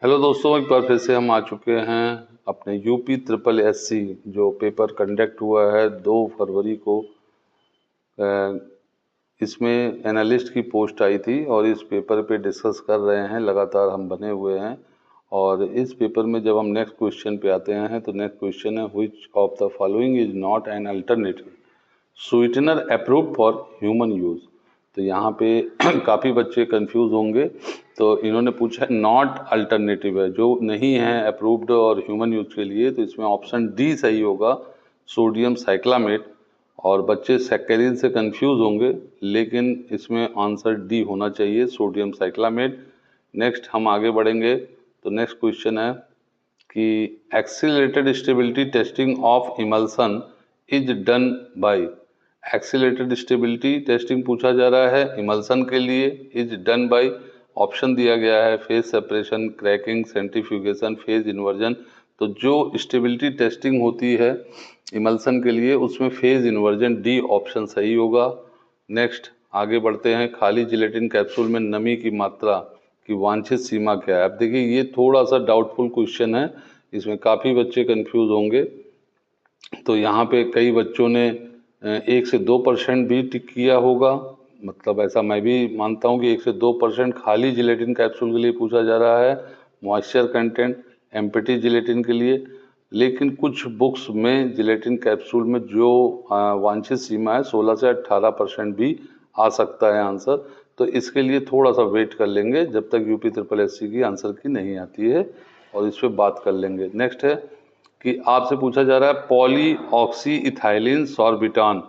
Hello दोस्तों, एक बार फिर से हम आ चुके हैं अपने यूपी ट्रिपल एससी जो पेपर कंडक्ट हुआ है 2 फरवरी को। इसमें एनालिस्ट की पोस्ट आई थी और इस पेपर पे डिस्कस कर रहे हैं, लगातार हम बने हुए हैं। और इस पेपर में जब हम नेक्स्ट क्वेश्चन पे आते हैं तो नेक्स्ट क्वेश्चन है, which of the following is not an alternative sweetener approved for human use. तो यहाँ पे काफ़ी बच्चे कंफ्यूज होंगे, तो इन्होंने पूछा है नॉट अल्टरनेटिव है, जो नहीं है अप्रूव्ड और ह्यूमन यूज के लिए, तो इसमें ऑप्शन डी सही होगा, सोडियम साइक्लामेट। और बच्चे सैकरिन से कंफ्यूज होंगे, लेकिन इसमें आंसर डी होना चाहिए, सोडियम साइक्लामेट। नेक्स्ट हम आगे बढ़ेंगे, तो नेक्स्ट क्वेश्चन है कि accelerated stability testing of emulsion is done by. Accelerated stability testing पूछा जा रहा है इमल्सन के लिए, इज डन बाय। ऑप्शन दिया गया है phase separation, cracking, centrifugation, phase inversion. तो जो स्टेबिलिटी टेस्टिंग होती है इमल्सन के लिए, उसमें फेज इन्वर्जन, डी ऑप्शन सही होगा। नेक्स्ट आगे बढ़ते हैं, खाली जिलेटिन कैप्सूल में नमी की मात्रा की वांछित सीमा क्या है। अब देखिए, ये थोड़ा सा डाउटफुल क्वेश्चन है, इसमें काफ़ी बच्चे कंफ्यूज होंगे। तो यहाँ पे कई बच्चों ने 1 से 2% भी टिक किया होगा, मतलब ऐसा मैं भी मानता हूँ कि 1 से 2% खाली जिलेटिन कैप्सूल के लिए पूछा जा रहा है, मॉइस्चर कंटेंट एम्प्टी जिलेटिन के लिए। लेकिन कुछ बुक्स में जिलेटिन कैप्सूल में जो वांछित सीमा है 16 से 18% भी आ सकता है आंसर। तो इसके लिए थोड़ा सा वेट कर लेंगे जब तक यूपी ट्रिपल एससी की आंसर की नहीं आती है, और इस पर बात कर लेंगे। नेक्स्ट है कि आपसे पूछा जा रहा है पॉली ऑक्सी इथाइलिन सॉर्बिटान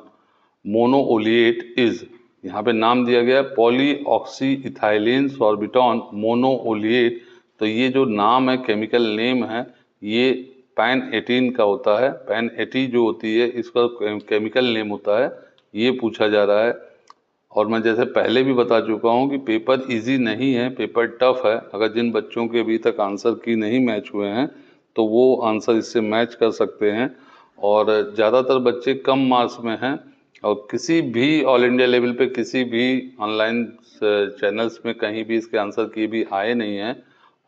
मोनोओलिएट इज। यहाँ पे नाम दिया गया है पॉली ऑक्सी इथाइलिन सॉर्बिटान मोनोओलिएट। तो ये जो नाम है, केमिकल नेम है, ये पैन 18 का होता है। पैन 80 जो होती है इसका केमिकल नेम होता है, ये पूछा जा रहा है। और मैं जैसे पहले भी बता चुका हूँ कि पेपर इजी नहीं है, पेपर टफ है। अगर जिन बच्चों के अभी तक आंसर की नहीं मैच हुए हैं तो वो आंसर इससे मैच कर सकते हैं। और ज़्यादातर बच्चे कम मार्क्स में हैं, और किसी भी ऑल इंडिया लेवल पे किसी भी ऑनलाइन चैनल्स में कहीं भी इसके आंसर की भी आए नहीं हैं।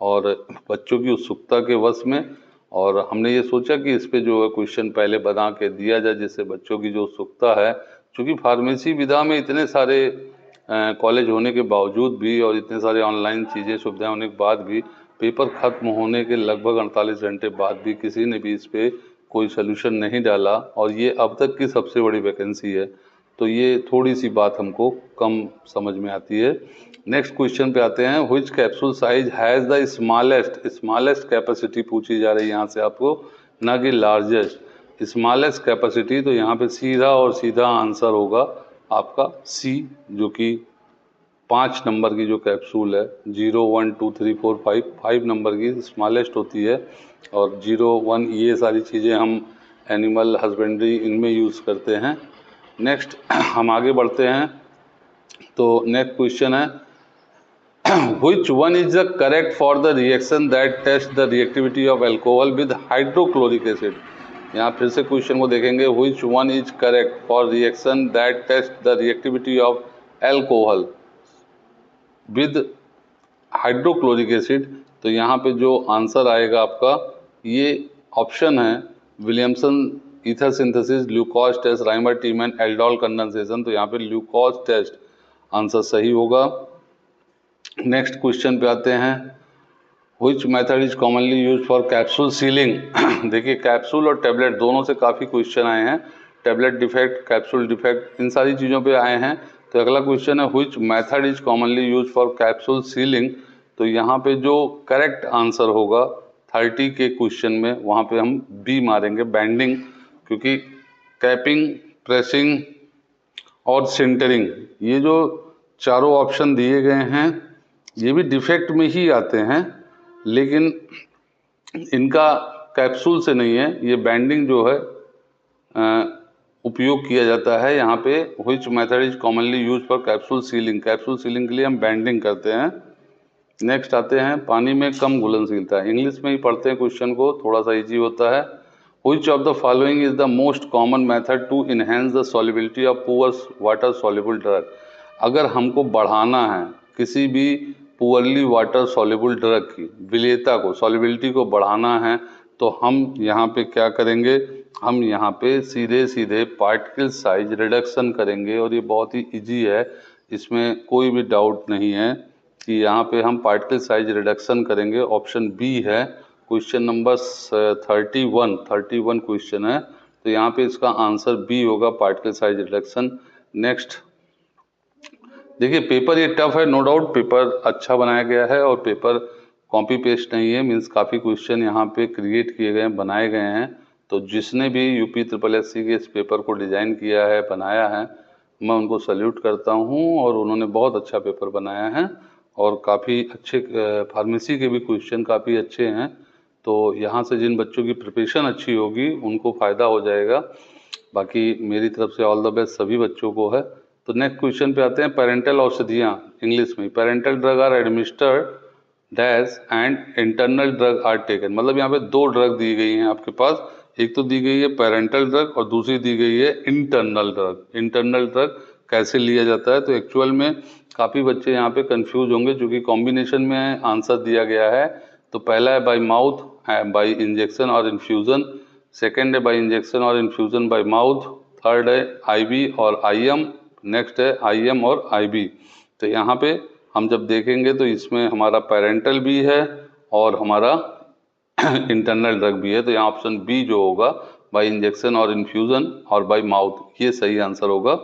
और बच्चों की उत्सुकता के वश में, और हमने ये सोचा कि इस पे जो है क्वेश्चन पहले बना के दिया जाए, जिससे बच्चों की जो उत्सुकता है, क्योंकि फार्मेसी विधा में इतने सारे कॉलेज होने के बावजूद भी और इतने सारे ऑनलाइन चीज़ें सुविधाएं होने के बाद भी, पेपर ख़त्म होने के लगभग 48 घंटे बाद भी किसी ने भी इस पर कोई सोल्यूशन नहीं डाला, और ये अब तक की सबसे बड़ी वैकेंसी है। तो ये थोड़ी सी बात हमको कम समझ में आती है। नेक्स्ट क्वेश्चन पे आते हैं, which capsule size has the smallest capacity पूछी जा रही है यहाँ से आपको, ना कि लार्जेस्ट। स्मॉलेस्ट कैपेसिटी, तो यहाँ पे सीधा और सीधा आंसर होगा आपका सी, जो कि 5 नंबर की जो कैप्सूल है, 0 1 2 3 4 5 नंबर की स्मॉलेस्ट होती है। और 0 1 ये सारी चीज़ें हम एनिमल हस्बेंड्री इनमें यूज़ करते हैं। नेक्स्ट हम आगे बढ़ते हैं, तो नेक्स्ट क्वेश्चन है which one is the correct for the reaction that test the reactivity of alcohol with hydrochloric acid। यहाँ फिर से क्वेश्चन को देखेंगे, which one is correct for reaction that test the reactivity of alcohol with hydrochloric acid। तो यहाँ पे जो answer आएगा आपका, ये ऑप्शन है Williamson ether synthesis, Lucas test, Reimer Tiemann aldol condensation. तो यहाँ पे ल्यूकोज टेस्ट आंसर सही होगा। नेक्स्ट क्वेश्चन पे आते हैं, which method is commonly use for capsule ceiling. देखिए, कैप्सूल और टैबलेट दोनों से काफ़ी क्वेश्चन आए हैं, टैबलेट डिफेक्ट, कैप्सूल डिफेक्ट, इन सारी चीज़ों पे आए हैं। तो अगला क्वेश्चन है, which method is commonly use for capsule ceiling. तो यहाँ पे जो करेक्ट आंसर होगा 30 के क्वेश्चन में, वहाँ पे हम बी मारेंगे, बैंडिंग। क्योंकि कैपिंग, प्रेसिंग और सिंटरिंग, ये जो चारों ऑप्शन दिए गए हैं, ये भी डिफेक्ट में ही आते हैं, लेकिन इनका कैप्सूल से नहीं है। ये बैंडिंग जो है उपयोग किया जाता है यहाँ पे। Which method is commonly use for capsule ceiling, capsule ceiling के लिए हम बैंडिंग करते हैं। नेक्स्ट आते हैं, पानी में कम घुलनशीलता, इंग्लिश में ही पढ़ते हैं क्वेश्चन को, थोड़ा सा इजी होता है। Which of the following is the most common method to enhance the solubility of poor water soluble drug. अगर हमको बढ़ाना है किसी भी पुअरली वाटर सॉल्युबल ड्रग की विलेयता को, सॉल्युबिलिटी को बढ़ाना है, तो हम यहाँ पे क्या करेंगे, हम यहाँ पे सीधे सीधे पार्टिकल साइज रिडक्शन करेंगे। और ये बहुत ही इजी है, इसमें कोई भी डाउट नहीं है कि यहाँ पे हम पार्टिकल साइज रिडक्शन करेंगे। ऑप्शन बी है, क्वेश्चन नंबर 31 क्वेश्चन है, तो यहाँ पे इसका आंसर बी होगा, पार्टिकल साइज रिडक्शन। नेक्स्ट देखिए, पेपर ये टफ है, नो डाउट पेपर अच्छा बनाया गया है और पेपर कॉपी पेस्ट नहीं है, मीन्स काफ़ी क्वेश्चन यहाँ पे क्रिएट किए गए हैं, बनाए गए हैं। तो जिसने भी यूपी SSSC के इस पेपर को डिज़ाइन किया है, बनाया है, मैं उनको सल्यूट करता हूँ और उन्होंने बहुत अच्छा पेपर बनाया है और काफ़ी अच्छे फार्मेसी के भी क्वेश्चन काफ़ी अच्छे हैं। तो यहाँ से जिन बच्चों की प्रिपरेशन अच्छी होगी उनको फ़ायदा हो जाएगा। बाकी मेरी तरफ से ऑल द बेस्ट सभी बच्चों को है। तो नेक्स्ट क्वेश्चन पे आते हैं, पेरेंटल औषधियाँ इंग्लिश में, parental drug are administered dash and internal drug are taken. मतलब यहाँ पे दो ड्रग दी गई हैं आपके पास, एक तो दी गई है पेरेंटल ड्रग और दूसरी दी गई है इंटरनल ड्रग। इंटरनल ड्रग कैसे लिया जाता है, तो एक्चुअल में काफ़ी बच्चे यहाँ पे कंफ्यूज होंगे क्योंकि कॉम्बिनेशन में आंसर दिया गया है। तो पहला है बाय माउथ, बाय इंजेक्शन और इन्फ्यूज़न, सेकेंड है बाय इंजेक्शन और इन्फ्यूज़न बाय माउथ, थर्ड है आईवी और आईएम, नेक्स्ट है आईएम और आईबी। तो यहाँ पे हम जब देखेंगे तो इसमें हमारा पेरेंटल भी है और हमारा इंटरनल ड्रग भी है। तो यहाँ ऑप्शन बी जो होगा, बाय इंजेक्शन और इन्फ्यूज़न और बाय माउथ, ये सही आंसर होगा।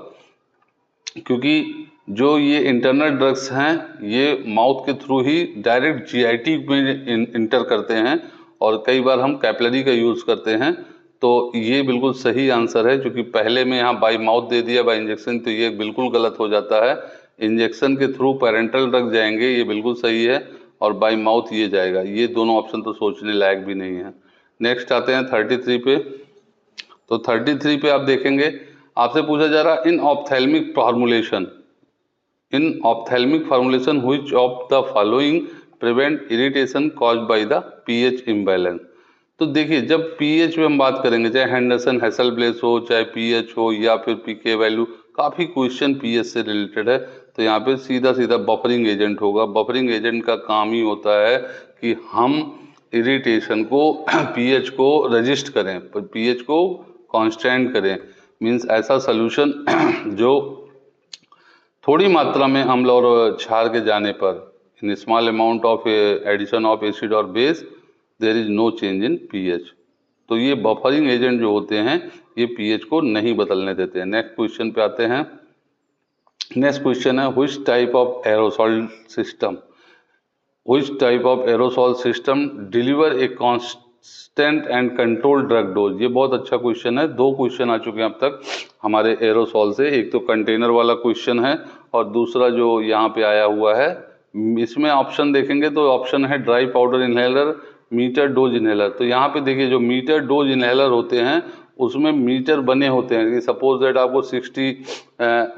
क्योंकि जो ये इंटरनल ड्रग्स हैं ये माउथ के थ्रू ही डायरेक्ट जीआईटी में इंटर करते हैं और कई बार हम कैपिलरी का यूज़ करते हैं। तो ये बिल्कुल सही आंसर है, क्योंकि पहले में यहाँ बाय माउथ दे दिया बाय इंजेक्शन, तो ये बिल्कुल गलत हो जाता है। इंजेक्शन के थ्रू पेरेंटल ड्रग जाएंगे, ये बिल्कुल सही है, और बाय माउथ ये जाएगा। ये दोनों ऑप्शन तो सोचने लायक भी नहीं है। नेक्स्ट आते हैं 33 पे। तो 33 पे आप देखेंगे, आपसे पूछा जा रहा in ophthalmic formulation which of the following prevent irritation caused by the pH imbalance. तो देखिए, जब पीएच में हम बात करेंगे, चाहे हेंडरसन हेसलब्लेस हो, चाहे पीएच हो या फिर पीके वैल्यू, काफ़ी क्वेश्चन पीएच से रिलेटेड है। तो यहाँ पे सीधा सीधा बफरिंग एजेंट होगा। बफरिंग एजेंट का काम ही होता है कि हम इरिटेशन को पीएच को रजिस्ट करें, पीएच को कांस्टेंट करें। मीन्स ऐसा सोल्यूशन जो थोड़ी मात्रा में अम्ल और क्षार के जाने पर, in small amount of addition of acid और base, there is no change in pH. तो ये बफरिंग एजेंट जो होते हैं ये पीएच को नहीं बदलने देते हैं। नेक्स्ट क्वेश्चन पे आते हैं। नेक्स्ट क्वेश्चन है, which type of aerosol system deliver a constant and control drug dose. ये बहुत अच्छा क्वेश्चन है, दो क्वेश्चन आ चुके हैं अब तक हमारे एरोसॉल से। एक तो कंटेनर वाला क्वेश्चन है और दूसरा जो यहाँ पे आया हुआ है, इसमें ऑप्शन देखेंगे तो ऑप्शन है dry powder inhaler, meter dose inhaler. तो यहाँ पे देखिए, जो मीटर डोज इनहेलर होते हैं उसमें मीटर बने होते हैं कि सपोज दैट आपको 60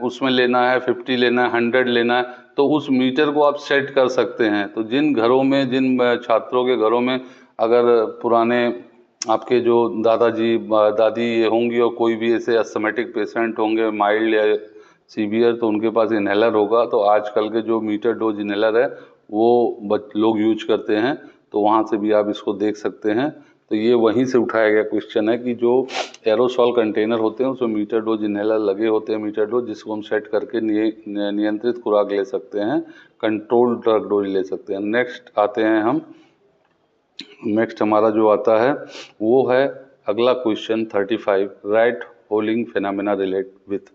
उसमें लेना है, 50 लेना है, 100 लेना है, तो उस मीटर को आप सेट कर सकते हैं। तो जिन घरों में, जिन छात्रों के घरों में अगर पुराने आपके जो दादाजी दादी होंगी और कोई भी ऐसे अस्थमेटिक पेशेंट होंगे माइल्ड या सीवियर, तो उनके पास इनहेलर होगा। तो आजकल के जो मीटर डोज इनहेलर है वो लोग यूज करते हैं, तो वहाँ से भी आप इसको देख सकते हैं। तो ये वहीं से उठाया गया क्वेश्चन है कि जो एरोसॉल कंटेनर होते हैं उसमें मीटर डोज इनहेलर लगे होते हैं, मीटर डोज, जिसको हम सेट करके नियंत्रित खुराक ले सकते हैं, कंट्रोल ड्रग डोज ले सकते हैं। नेक्स्ट आते हैं हम, नेक्स्ट हमारा जो आता है वो है अगला question 35, rat holing phenomena relate with.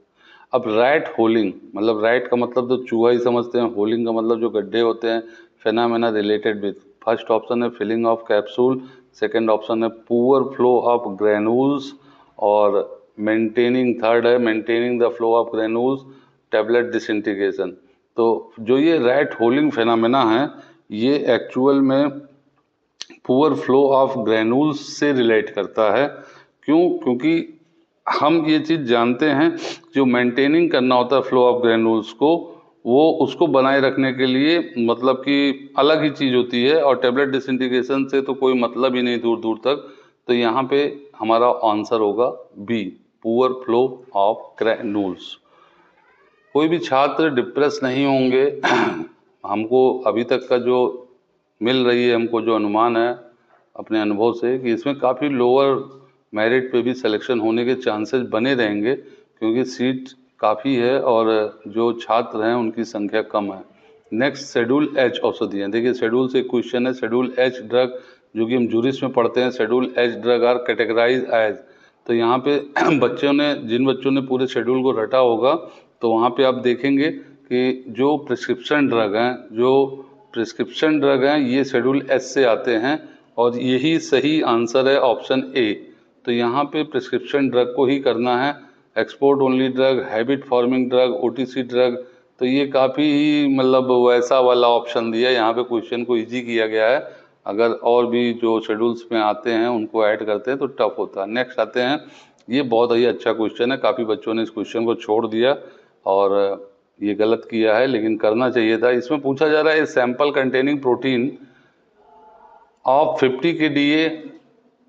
अब रैट होलिंग मतलब, रैट का मतलब तो चूहा ही समझते हैं, होलिंग का मतलब जो गड्ढे होते हैं, phenomena related with. First option है filling of capsule, second option है पुअर फ्लो ऑफ ग्रेन्यूल्स, और मेंटेनिंग, थर्ड है maintaining the flow of granules, tablet disintegration. तो जो ये रैट होलिंग फिनोमेना है ये एक्चुअल में पुअर फ्लो ऑफ ग्रेन्यूल्स से रिलेट करता है। क्यों? क्योंकि हम ये चीज़ जानते हैं, जो मेंटेनिंग करना होता है फ्लो ऑफ ग्रेन्यूल्स को, वो उसको बनाए रखने के लिए मतलब कि अलग ही चीज़ होती है, और टेबलेट डिसइंटीग्रेशन से तो कोई मतलब ही नहीं दूर दूर तक। तो यहाँ पे हमारा आंसर होगा B, poor flow of granules. कोई भी छात्र डिप्रेस नहीं होंगे हमको अभी तक का जो मिल रही है, हमको जो अनुमान है अपने अनुभव से, कि इसमें काफ़ी लोअर मेरिट पे भी सिलेक्शन होने के चांसेस बने रहेंगे, क्योंकि सीट काफ़ी है और जो छात्र हैं उनकी संख्या कम है। नेक्स्ट, शेड्यूल एच औषधि है। देखिए शेड्यूल से क्वेश्चन है, शेड्यूल एच ड्रग, जो कि हम जूरिस में पढ़ते हैं, schedule H drug are categorise as. तो यहाँ पे जिन बच्चों ने पूरे शेड्यूल को रटा होगा, तो वहाँ पे आप देखेंगे कि जो प्रिस्क्रिप्शन ड्रग हैं ये शेड्यूल एस से आते हैं, और यही सही आंसर है ऑप्शन ए। तो यहाँ पे प्रिस्क्रिप्शन ड्रग को ही करना है। Export only drug, habit forming drug, OTC drug, तो ये काफ़ी ही मतलब वैसा वाला ऑप्शन दिया है। यहाँ पे क्वेश्चन को इजी किया गया है। अगर और भी जो शेड्यूल्स में आते हैं उनको ऐड करते हैं तो टफ होता है। नेक्स्ट आते हैं, ये बहुत ही अच्छा क्वेश्चन है, काफ़ी बच्चों ने इस क्वेश्चन को छोड़ दिया और ये गलत किया है, लेकिन करना चाहिए था। इसमें पूछा जा रहा है sample containing protein of 50 kDa,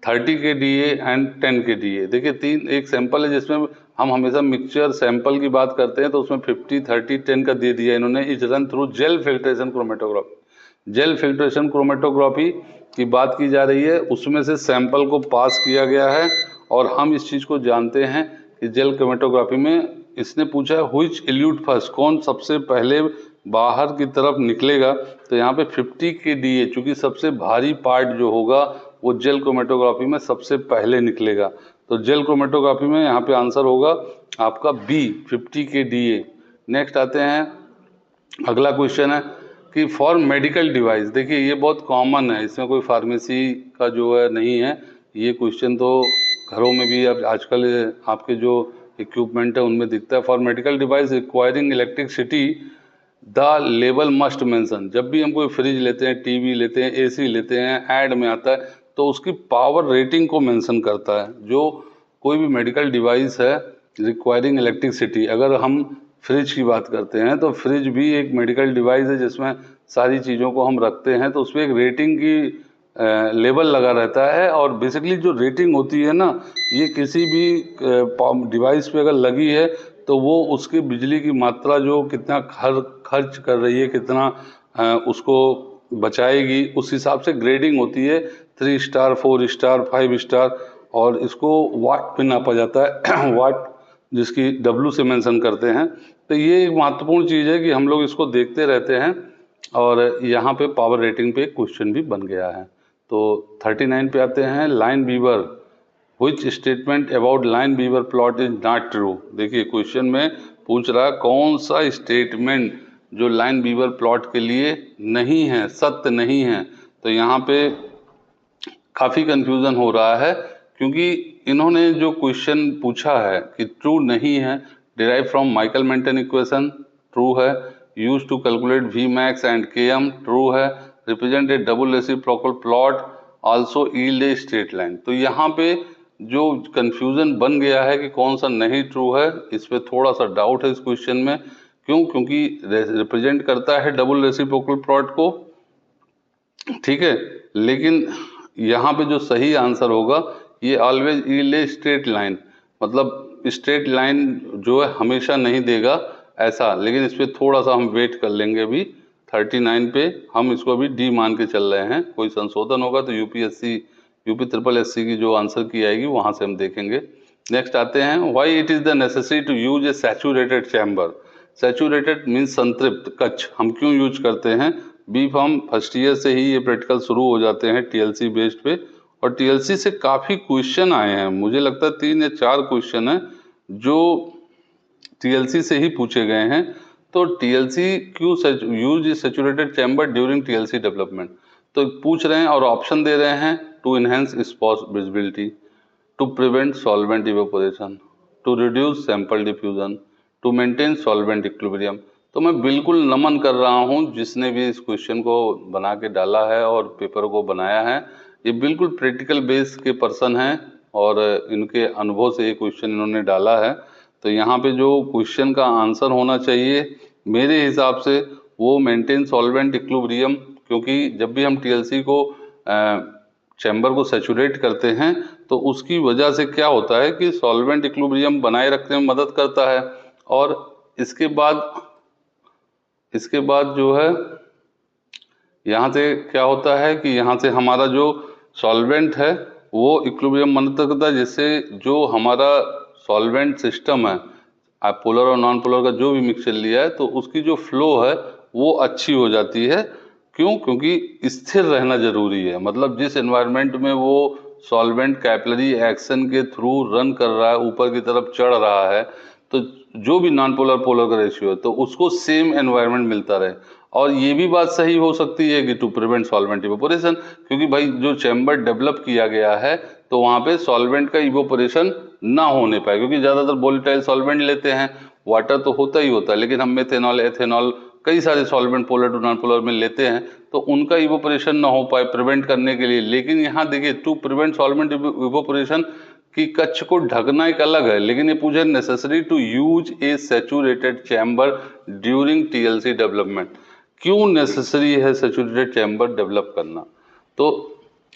30 kDa and 10 kDa। देखिए एक सैंपल है जिसमें हम हमेशा मिक्सचर सैंपल की बात करते हैं, तो उसमें 50, 30, 10 का दे दिया इन्होंने। Is run through gel filtration chromatography. Gel filtration chromatography की बात की जा रही है, उसमें से सैंपल को पास किया गया है, और हम इस चीज़ को जानते हैं कि जेल क्रोमेटोग्राफी में इसने पूछा है व्हिच इल्यूट फर्स्ट, कौन सबसे पहले बाहर की तरफ निकलेगा। तो यहाँ पे 50 kDa, चूँकि सबसे भारी पार्ट जो होगा वो जेल क्रोमेटोग्राफी में सबसे पहले निकलेगा, तो जेल क्रोमेटोग्राफी में यहाँ पे आंसर होगा आपका बी, 50 kDa। नेक्स्ट आते हैं, अगला क्वेश्चन है कि फॉर मेडिकल डिवाइस। देखिए ये बहुत कॉमन है, इसमें कोई फार्मेसी का जो है नहीं है। ये क्वेश्चन तो घरों में भी अब आजकल आपके जो इक्विपमेंट है उनमें दिखता है। For medical device requiring electricity the level must mention. जब भी हम कोई फ्रिज लेते हैं, टीवी लेते हैं, एसी लेते हैं, ऐड में आता है तो उसकी पावर रेटिंग को मेंशन करता है। जो कोई भी मेडिकल डिवाइस है रिक्वायरिंग इलेक्ट्रिसिटी, अगर हम फ्रिज की बात करते हैं तो फ्रिज भी एक मेडिकल डिवाइस है जिसमें सारी चीज़ों को हम रखते हैं, तो उसमें एक रेटिंग की लेवल लगा रहता है। और बेसिकली जो रेटिंग होती है ना, ये किसी भी डिवाइस पे अगर लगी है तो वो उसकी बिजली की मात्रा जो कितना खर्च कर रही है, कितना उसको बचाएगी, उस हिसाब से ग्रेडिंग होती है, 3 स्टार, 4 स्टार, 5 स्टार, और इसको वाट पे नापा जाता है वाट, जिसकी W से मेंशन करते हैं। तो ये एक महत्वपूर्ण चीज़ है कि हम लोग इसको देखते रहते हैं, और यहाँ पे पावर रेटिंग पे क्वेश्चन भी बन गया है। तो 39 पे आते हैं, line beaver, which statement about line beaver plot is not true. देखिए क्वेश्चन में पूछ रहा है कौन सा स्टेटमेंट जो लाइन बीवर प्लॉट के लिए नहीं है, सत्य नहीं है। तो यहाँ पे काफ़ी कंफ्यूजन हो रहा है, क्योंकि इन्होंने जो क्वेश्चन पूछा है कि ट्रू नहीं है, derive from Michaelis Menten equation, true है, use to calculate V max and K M, true है, represent a double reciprocal plot, also yield a straight line. तो यहाँ पे जो कंफ्यूजन बन गया है कि कौन सा नहीं ट्रू है, इस पर थोड़ा सा डाउट है इस क्वेश्चन में। क्यों? क्योंकि रिप्रेजेंट करता है डबल रेसिप्रोकल प्लॉट को, ठीक है, लेकिन यहाँ पे जो सही आंसर होगा ये always yield a straight line, मतलब स्ट्रेट लाइन जो है हमेशा नहीं देगा ऐसा। लेकिन इस पर थोड़ा सा हम वेट कर लेंगे। अभी 39 पे हम इसको अभी डी मान के चल रहे हैं, कोई संशोधन होगा तो यूपी ट्रिपल एससी की जो आंसर की आएगी वहाँ से हम देखेंगे। नेक्स्ट आते हैं, why it is the necessary to use a saturated chamber. Saturated means संतृप्त कक्ष हम क्यों यूज करते हैं? बी फॉर्म फर्स्ट ईयर से ही ये प्रैक्टिकल शुरू हो जाते हैं टीएलसी बेस्ड पे, और टीएलसी से काफ़ी क्वेश्चन आए हैं। मुझे लगता है 3 या 4 क्वेश्चन हैं जो टीएलसी से ही पूछे गए हैं। तो टीएलसी क्यों use saturated chamber during TLC development, तो पूछ रहे हैं और ऑप्शन दे रहे हैं, to enhance spot visibility, to prevent solvent evaporation, to reduce sample diffusion, to maintain solvent equilibrium. तो मैं बिल्कुल नमन कर रहा हूं जिसने भी इस क्वेश्चन को बना के डाला है और पेपर को बनाया है। ये बिल्कुल प्रैक्टिकल बेस के पर्सन हैं और इनके अनुभव से ये क्वेश्चन इन्होंने डाला है। तो यहाँ पे जो क्वेश्चन का आंसर होना चाहिए मेरे हिसाब से वो मेंटेन सॉल्वेंट इक्विलिब्रियम, क्योंकि जब भी हम टीएलसी को चैम्बर को सैचुरेट करते हैं तो उसकी वजह से क्या होता है कि सॉल्वेंट इक्विलिब्रियम बनाए रखने में मदद करता है। और इसके बाद इसके बाद जो है यहाँ से क्या होता है कि यहाँ से हमारा जो सॉल्वेंट है वो इक्विलिब्रियम बनाता करता है, जिससे जो हमारा सॉल्वेंट सिस्टम है, आप पोलर और नॉन पोलर का जो भी मिक्सचर लिया है तो उसकी जो फ्लो है वो अच्छी हो जाती है। क्यों? क्योंकि स्थिर रहना जरूरी है। मतलब जिस एनवायरनमेंट में वो सॉल्वेंट कैपिलरी एक्शन के थ्रू रन कर रहा है, ऊपर की तरफ चढ़ रहा है, तो जो भी नॉन पोलर पोलर का रेशियो है तो उसको सेम एनवायरनमेंट मिलता रहे। और ये भी बात सही हो सकती है कि टू प्रिवेंट सॉल्वेंट इवोपोरेशन, क्योंकि भाई जो चैम्बर डेवलप किया गया है तो वहाँ पे सॉल्वेंट का इवोपोरेशन ना होने पाए, क्योंकि ज़्यादातर वोलेटाइल सॉल्वेंट लेते हैं, वाटर तो होता ही होता है, लेकिन हम मेथेनॉल, एथेनॉल, कई सारे solvent polar to non polar में लेते हैं, तो उनका इवोपोरेशन ना हो पाए प्रिवेंट करने के लिए। लेकिन यहाँ देखिए, टू प्रिवेंट सॉल्वेंट इवोपोरेशन की कच्छ को ढकना एक अलग है, लेकिन ये पूछे necessary to use a saturated chamber during TLC development. क्यों नेसेसरी है सैचुरेटेड चैम्बर डेवलप करना? तो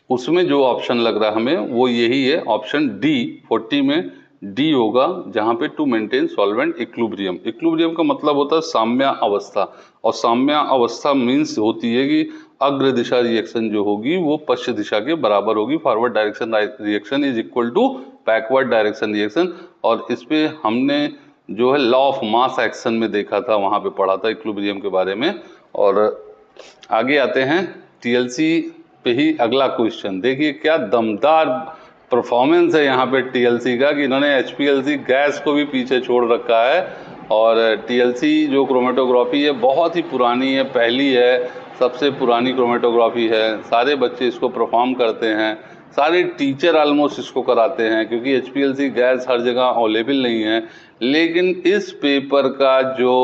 उसमें जो ऑप्शन लग रहा है हमें वो यही है, ऑप्शन डी 40 में डी होगा, जहां पे to maintain solvent equilibrium. Equilibrium का मतलब होता है साम्या अवस्था, और साम्या अवस्था मीन्स होती है कि अग्र दिशा रिएक्शन जो होगी वो पश्चिम दिशा के बराबर होगी। Forward direction reaction is equal to backward direction reaction. और इस पे हमने जो है लॉ ऑफ मास एक्शन में देखा था, वहां पे पढ़ा था इक्विलिब्रियम के बारे में। और आगे आते हैं टीएलसी पे ही अगला क्वेश्चन। देखिए क्या दमदार परफॉर्मेंस है यहाँ पे टीएलसी का, कि इन्होंने एचपीएलसी गैस को भी पीछे छोड़ रखा है। और टीएलसी जो क्रोमेटोग्राफी है बहुत ही पुरानी है, पहली है, सबसे पुरानी क्रोमेटोग्राफी है। सारे बच्चे इसको परफॉर्म करते हैं, सारे टीचर ऑलमोस्ट इसको कराते हैं, क्योंकि एचपीएलसी गैस हर जगह अवेलेबल नहीं है। लेकिन इस पेपर का जो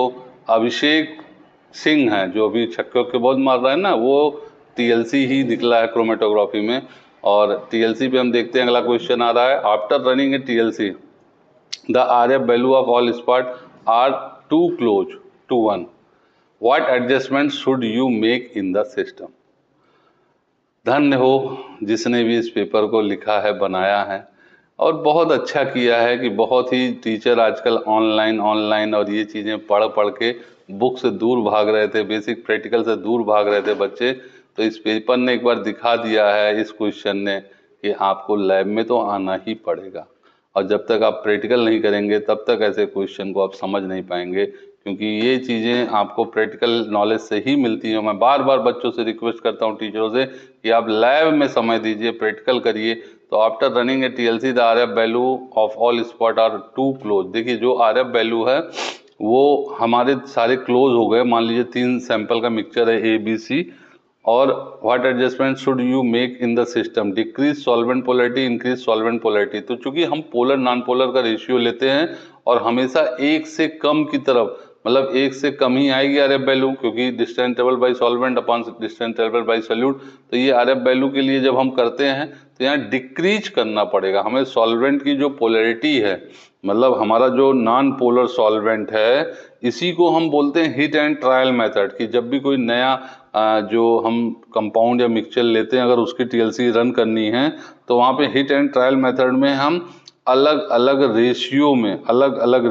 अभिषेक सिंह है, जो अभी छक्के के बहुत मार रहा है ना, वो टीएलसी ही निकला है क्रोमेटोग्राफी में। और टीएलसी पे हम देखते हैं अगला क्वेश्चन आ रहा है, after running a TLC the RF value of all spot are too close to 1, what adjustment should you make in the system. धन्य हो जिसने भी इस पेपर को लिखा है, बनाया है, और बहुत अच्छा किया है कि बहुत ही टीचर आजकल ऑनलाइन और ये चीज़ें पढ़ पढ़ के बुक से दूर भाग रहे थे, बेसिक प्रैक्टिकल से दूर भाग रहे थे बच्चे। तो इस पेपर ने एक बार दिखा दिया है, इस क्वेश्चन ने, कि आपको लैब में तो आना ही पड़ेगा, और जब तक आप प्रैक्टिकल नहीं करेंगे तब तक ऐसे क्वेश्चन को आप समझ नहीं पाएंगे, क्योंकि ये चीज़ें आपको प्रैक्टिकल नॉलेज से ही मिलती हैं। मैं बार बार बच्चों से रिक्वेस्ट करता हूँ, टीचरों से, कि आप लैब में समय दीजिए, प्रैक्टिकल करिए। तो after running a TLC the RF value of all spot are too close. देखिए जो आरएफ वैल्यू है वो हमारे सारे क्लोज हो गए। मान लीजिए 3 सैंपल का मिक्सचर है ए बी सी, और what adjustment should you make in the system, decrease solvent polarity, increase solvent polarity. तो चूंकि हम पोलर नॉन पोलर का रेशियो लेते हैं और हमेशा एक से कम की तरफ, मतलब एक से कम ही आएगी आरएफ वैल्यू, क्योंकि distance table by solvent upon distance table by solute. तो ये आरएफ वैल्यू के लिए जब हम करते हैं तो यहाँ डिक्रीज करना पड़ेगा हमें। सॉल्वेंट की जो पोलरिटी है, मतलब हमारा जो नॉन पोलर सॉल्वेंट है, इसी को हम बोलते हैं हिट एंड ट्रायल मेथड। कि जब भी कोई नया जो हम कंपाउंड या मिक्सचर लेते हैं, अगर उसकी टीएलसी रन करनी है तो वहाँ पे हिट एंड ट्रायल मेथड में हम अलग अलग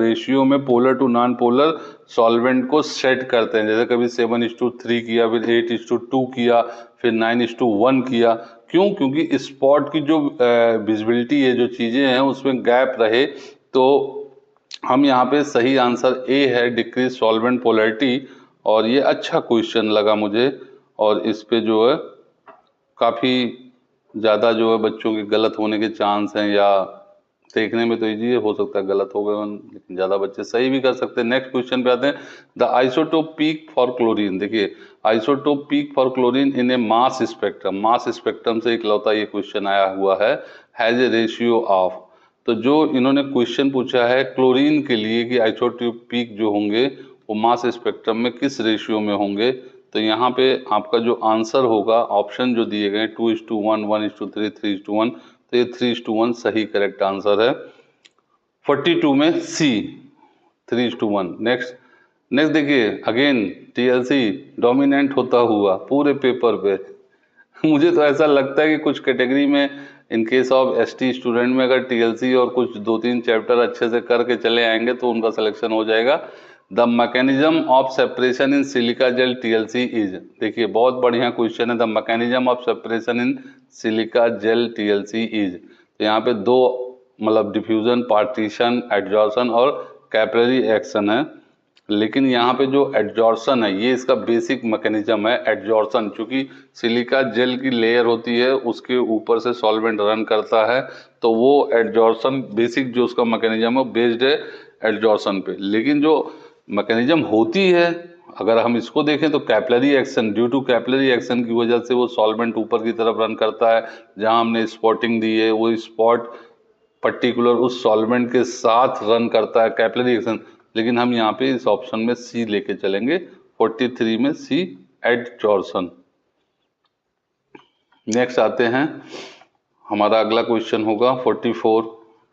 रेशियो में polar to non polar solvent को सेट करते हैं। जैसे कभी 7:3 किया, फिर 8:2 किया, फिर 9:1 किया। क्यों? क्योंकि स्पॉट की जो विजिबिलिटी है, जो चीज़ें हैं उसमें गैप रहे। तो हम यहाँ पे सही आंसर ए है, डिक्रीज सॉल्वेंट पोलरिटी। और ये अच्छा क्वेश्चन लगा मुझे, और इस पे जो है काफ़ी ज़्यादा जो है बच्चों के गलत होने के चांस हैं, या देखने में तो इजी हो सकता है गलत हो गए, लेकिन ज़्यादा बच्चे सही भी कर सकते हैं। नेक्स्ट क्वेश्चन पे आते हैं, the isotope peak for chlorine. देखिए isotope peak for chlorine in a mass spectrum से इकलौता ये क्वेश्चन आया हुआ है, हैज ए रेशियो ऑफ। तो जो इन्होंने क्वेश्चन पूछा है क्लोरीन के लिए कि आइसोटोप पीक जो होंगे वो मास स्पेक्ट्रम में किस रेशियो में होंगे, तो यहाँ पे आपका जो आंसर होगा, ऑप्शन जो दिए गए 2:1, 1:3, 3:1, तो ये 3:1 सही करेक्ट आंसर है। 42 में सी 3:1। नेक्स्ट देखिए, अगेन टीएलसी डोमिनेंट होता हुआ पूरे पेपर पे। मुझे तो ऐसा लगता है कि कुछ कैटेगरी में, in case of ST student में, अगर टीएलसी और कुछ 2-3 चैप्टर अच्छे से करके चले आएंगे तो उनका सिलेक्शन हो जाएगा। The mechanism of separation in silica gel TLC is. देखिए बहुत बढ़िया क्वेश्चन है, the mechanism of separation in silica gel TLC is. तो यहाँ पे दो मतलब डिफ्यूजन, पार्टीशन, एडजॉर्शन और कैपिलरी एक्शन है, लेकिन यहाँ पे जो एडजॉर्शन है ये इसका बेसिक मैकेनिज्म है। एडजॉर्शन चूंकि सिलिका जेल की लेयर होती है उसके ऊपर से सॉल्वेंट रन करता है, तो वो एडजॉर्शन बेसिक जो उसका मैकेनिज्म है बेस्ड है एडजॉर्शन पे। लेकिन जो मैकेनिज्म होती है अगर हम इसको देखें तो capillary action, due to capillary action की वजह से वो सॉल्वेंट ऊपर की तरफ रन करता है। जहां हमने स्पॉटिंग दी है वो स्पॉट पर्टिकुलर उस सॉल्वेंट के साथ रन करता है, कैपिलरी एक्शन। लेकिन हम यहाँ पे इस ऑप्शन में सी लेके चलेंगे, 43 में सी एडजॉर्शन। नेक्स्ट आते हैं, हमारा अगला क्वेश्चन होगा 44।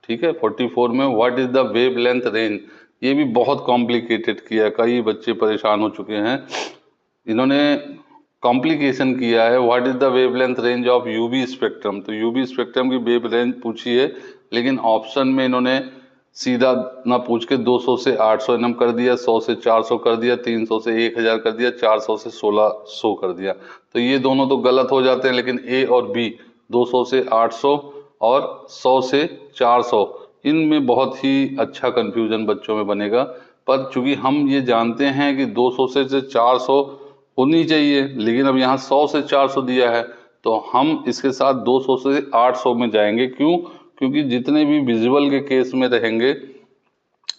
ठीक है, 44 में what is the wavelength range. ये भी बहुत कॉम्प्लिकेटेड किया, कई बच्चे परेशान हो चुके हैं, इन्होंने कॉम्प्लिकेशन किया है। What is the wavelength range of UV spectrum. तो यूवी स्पेक्ट्रम की वेव रेंज पूछी है, लेकिन ऑप्शन में इन्होंने सीधा ना पूछ के 200 से 800 nm कर दिया, 100 से 400 कर दिया, 300 से 1000 कर दिया, 400 से 1600 कर दिया। तो ये दोनों तो गलत हो जाते हैं, लेकिन ए और बी 200 से 800 और 100 से 400 इनमें बहुत ही अच्छा कंफ्यूजन बच्चों में बनेगा। पर चूंकि हम ये जानते हैं कि 200 से 400 होनी चाहिए, लेकिन अब यहाँ 100 से 400 दिया है, तो हम इसके साथ 200 से 800 में जाएंगे। क्यों? क्योंकि जितने भी विजुअल के केस में रहेंगे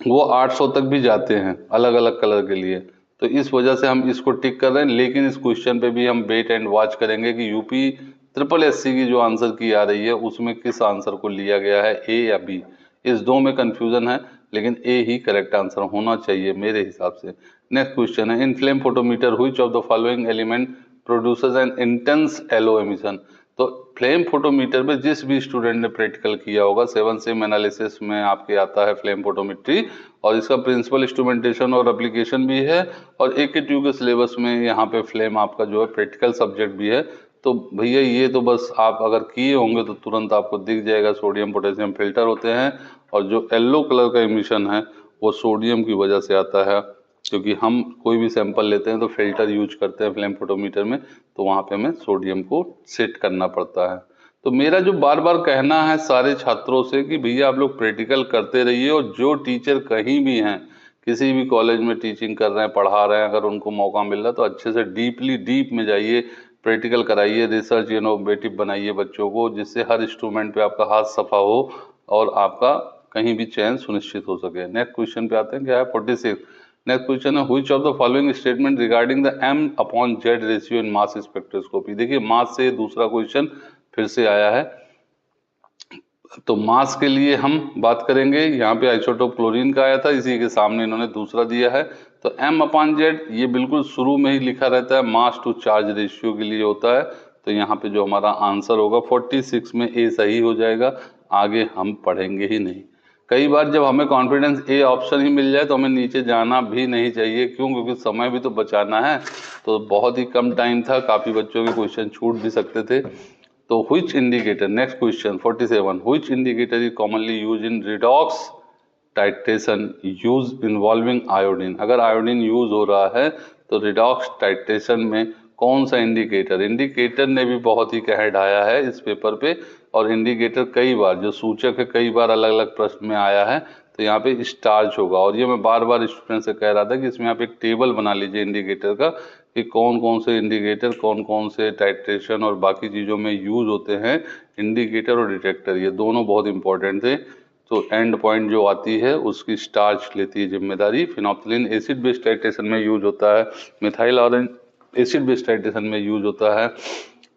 वो 800 तक भी जाते हैं अलग अलग कलर के लिए, तो इस वजह से हम इसको टिक कर रहे हैं। लेकिन इस क्वेश्चन पे भी हम वेट एंड वॉच करेंगे कि यूपी SSS की जो आंसर की आ रही है उसमें किस आंसर को लिया गया है, ए या बी। इस दो में कंफ्यूजन है, लेकिन ए ही करेक्ट आंसर होना चाहिए मेरे हिसाब से। नेक्स्ट क्वेश्चन है, in flame photometer which of the following element produces an intense yellow emission. तो फ्लेम फोटोमीटर में जिस भी स्टूडेंट ने प्रैक्टिकल किया होगा, 7 सिम एनालिसिस में आपके आता है फ्लेम फोटोमेट्री, और इसका प्रिंसिपल इंस्ट्रूमेंटेशन और एप्लीकेशन भी है, और AKTU के सिलेबस में यहाँ पे फ्लेम आपका जो है प्रैक्टिकल सब्जेक्ट भी है। तो भैया ये तो बस आप अगर किए होंगे तो तुरंत आपको दिख जाएगा, सोडियम पोटेशियम फिल्टर होते हैं, और जो येलो कलर का एमिशन है वो सोडियम की वजह से आता है, क्योंकि हम कोई भी सैंपल लेते हैं तो फिल्टर यूज करते हैं फ्लेम फोटोमीटर में, तो वहाँ पे हमें सोडियम को सेट करना पड़ता है। तो मेरा जो बार बार कहना है सारे छात्रों से कि भैया आप लोग प्रैक्टिकल करते रहिए, और जो टीचर कहीं भी हैं, किसी भी कॉलेज में टीचिंग कर रहे हैं, पढ़ा रहे हैं, अगर उनको मौका मिल रहा है तो अच्छे से डीप में जाइए, प्रैक्टिकल कराइए, रिसर्च इनोवेटिव बनाइए बच्चों को, जिससे हर इंस्ट्रूमेंट पे आपका हाथ सफा हो और आपका कहीं भी चयन सुनिश्चित हो सके। नेक्स्ट क्वेश्चन पे आते हैं, क्या है 46। नेक्स्ट क्वेश्चन है, which of the following statement regarding the M/Z ratio in mass spectroscopy. देखिए मास से दूसरा क्वेश्चन फिर से आया है, तो मास के लिए हम बात करेंगे। यहाँ पे आइसोटोप क्लोरीन का आया था, इसी के सामने इन्होंने दूसरा दिया है। तो M/Z ये बिल्कुल शुरू में ही लिखा रहता है, मास टू चार्ज रेशियो के लिए होता है। तो यहाँ पे जो हमारा आंसर होगा 46 में ए सही हो जाएगा, आगे हम पढ़ेंगे ही नहीं। कई बार जब हमें कॉन्फिडेंस ए ऑप्शन ही मिल जाए तो हमें नीचे जाना भी नहीं चाहिए। क्यों? क्योंकि समय भी तो बचाना है। तो बहुत ही कम टाइम था, काफ़ी बच्चों के क्वेश्चन छूट भी सकते थे। तो which indicator, next question 47, which indicator is commonly used in redox titration use involving iodine। अगर आयोडीन यूज हो रहा है तो रिडॉक्स टाइट्रेशन में कौन सा इंडिकेटर, इंडिकेटर ने भी बहुत ही कह ढाया है इस पेपर पे, और इंडिकेटर कई बार जो सूचक है कई बार अलग अलग प्रश्न में आया है। तो यहाँ पे स्टार्च होगा, और ये मैं बार बार स्टूडेंट से कह रहा था कि इसमें आप एक टेबल बना लीजिए इंडिकेटर का, कि कौन कौन से इंडिकेटर कौन कौन से टाइट्रेशन और बाकी चीज़ों में यूज होते हैं। इंडिकेटर और डिटेक्टर ये दोनों बहुत इंपॉर्टेंट थे। तो एंड पॉइंट जो आती है उसकी स्टार्च लेती है जिम्मेदारी। फिनोप्थिलीन एसिड बेस्ड टाइट्रेशन में यूज होता है, methyl orange acid based titration में यूज होता है,